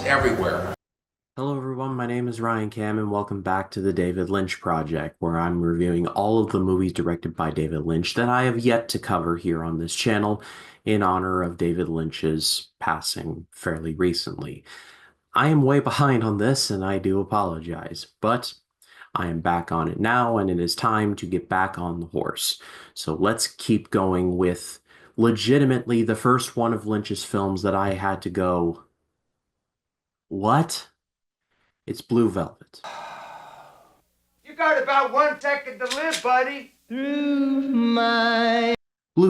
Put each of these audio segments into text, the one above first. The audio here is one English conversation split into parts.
everywhere. Hello everyone, my name is Ryan Cam and welcome back to the David Lynch Project, where I'm reviewing all of the movies directed by David Lynch that I have yet to cover here on this channel in honor of David Lynch's passing fairly recently. I am way behind on this and I do apologize, but I am back on it now and it is time to get back on the horse. So let's keep going with legitimately the first one of Lynch's films that I had to go, what? It's Blue Velvet. You got about 1 second to live, buddy. Blue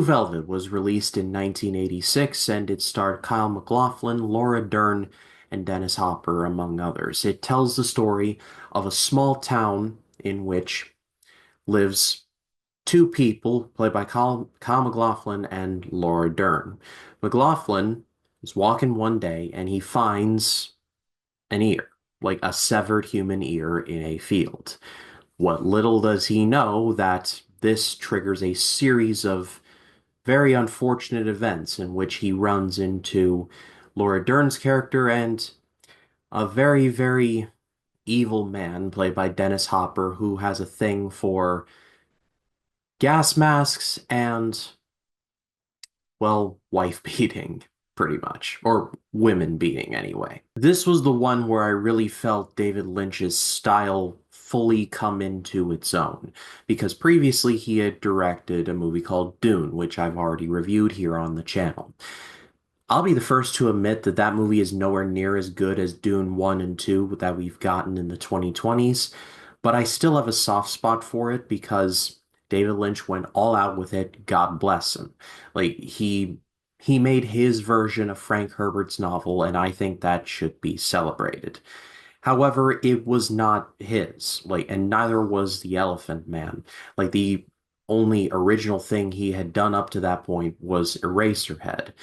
Velvet was released in 1986 and it starred Kyle MacLachlan, Laura Dern, and Dennis Hopper, among others. It tells the story of a small town in which lives two people, played by Kyle MacLachlan and Laura Dern. MacLachlan is walking one day and he finds an ear, like a severed human ear in a field. What little does he know that this triggers a series of very unfortunate events in which he runs into Laura Dern's character and a very, very evil man played by Dennis Hopper who has a thing for gas masks and, well, wife beating, pretty much, or women beating anyway. This was the one where I really felt David Lynch's style fully come into its own, because previously he had directed a movie called Dune, which I've already reviewed here on the channel. I'll be the first to admit that that movie is nowhere near as good as Dune 1 and 2 that we've gotten in the 2020s, but I still have a soft spot for it because David Lynch went all out with it, God bless him. Like he made his version of Frank Herbert's novel, and I think that should be celebrated. However, it was not his, like, and neither was The Elephant Man. Like, the only original thing he had done up to that point was Eraserhead.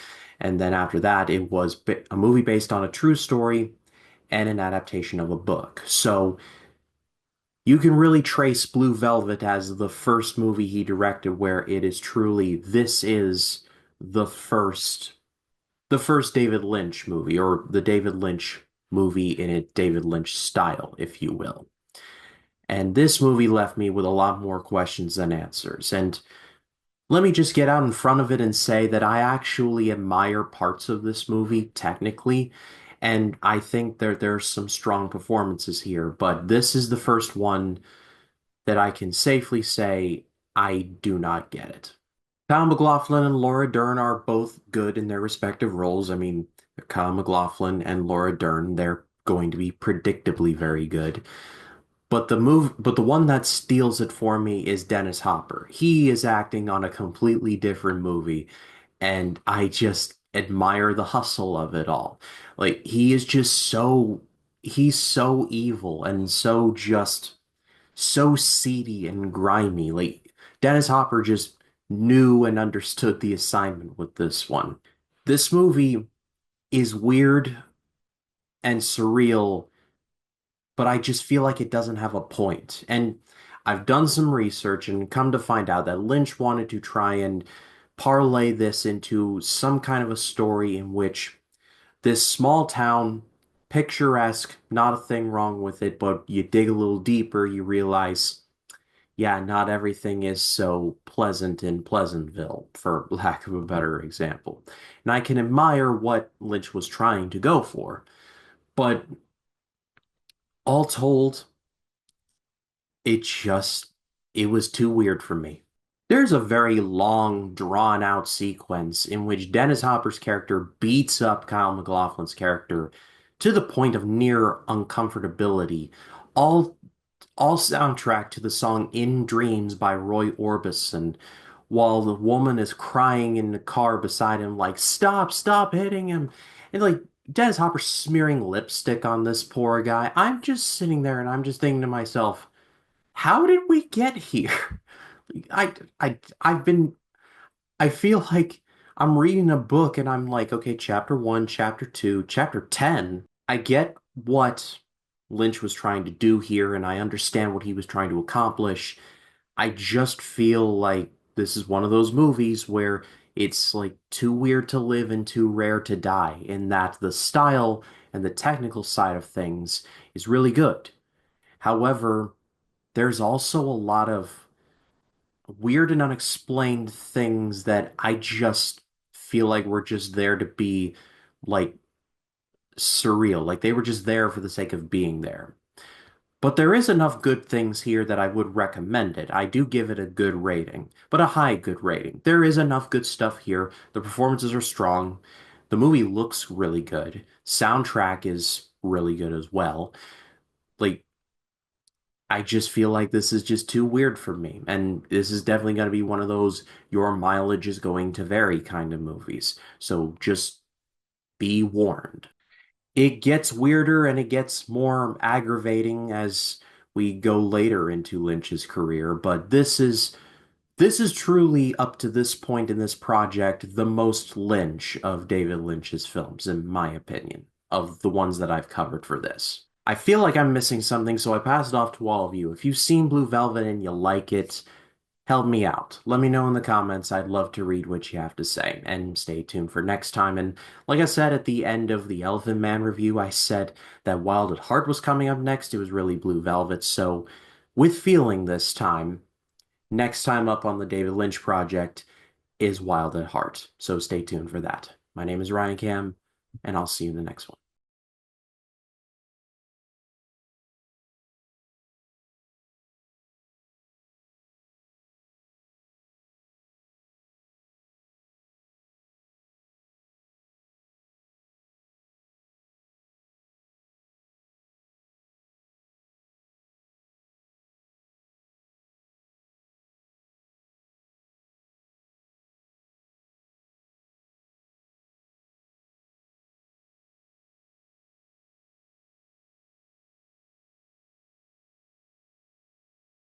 And then after that, it was a movie based on a true story and an adaptation of a book. So you can really trace Blue Velvet as the first movie he directed where it is truly, this is the first the first David Lynch movie, or the David Lynch movie in a David Lynch style, if you will. And this movie left me with a lot more questions than answers. And let me just get out in front of it and say that I actually admire parts of this movie technically, and I think there's some strong performances here, but this is the first one that I can safely say I do not get it. Kyle MacLachlan and Laura Dern are both good in their respective roles. I mean, Kyle MacLachlan and Laura Dern, they're going to be predictably very good. But the one that steals it for me is Dennis Hopper. He is acting on a completely different movie, and I just admire the hustle of it all. Like he is just he's so evil and so seedy and grimy. Like Dennis Hopper just knew and understood the assignment with this one. This movie is weird and surreal, but I just feel like it doesn't have a point. And I've done some research and come to find out that Lynch wanted to try and parlay this into some kind of a story in which this small town, picturesque, not a thing wrong with it, but you dig a little deeper, you realize, yeah, not everything is so pleasant in Pleasantville, for lack of a better example. And I can admire what Lynch was trying to go for, but all told, it just, it was too weird for me. There's a very long, drawn out sequence in which Dennis Hopper's character beats up Kyle MacLachlan's character to the point of near uncomfortability, all all soundtrack to the song In Dreams by Roy Orbison, while the woman is crying in the car beside him, like, stop, stop hitting him. And like Dennis Hopper smearing lipstick on this poor guy. I'm just sitting there and I'm just thinking to myself, how did we get here? I've been, I feel like I'm reading a book and I'm like, okay, chapter one, chapter two, chapter 10. I get what Lynch was trying to do here and I understand what he was trying to accomplish. I just feel like this is one of those movies where it's like too weird to live and too rare to die, in that the style and the technical side of things is really good. However, there's also a lot of weird and unexplained things that I just feel like were just there to be like surreal. Like they were just there for the sake of being there. But there is enough good things here that I would recommend it. I do give it a good rating, but a high good rating. There is enough good stuff here. The performances are strong. The movie looks really good. Soundtrack is really good as well. Like, I just feel like this is just too weird for me. And this is definitely going to be one of those your mileage is going to vary kind of movies. So just be warned. It gets weirder and it gets more aggravating as we go later into Lynch's career, but this is truly up to this point in this project the most Lynch of David Lynch's films, in my opinion, of the ones that I've covered for this. I feel like I'm missing something, so I pass it off to all of you. If you've seen Blue Velvet and you like it, help me out. Let me know in the comments. I'd love to read what you have to say. And stay tuned for next time. And like I said at the end of the Elephant Man review, I said that Wild at Heart was coming up next. It was really Blue Velvet. So with feeling this time, next time up on the David Lynch project is Wild at Heart. So stay tuned for that. My name is Ryan Cam, and I'll see you in the next one.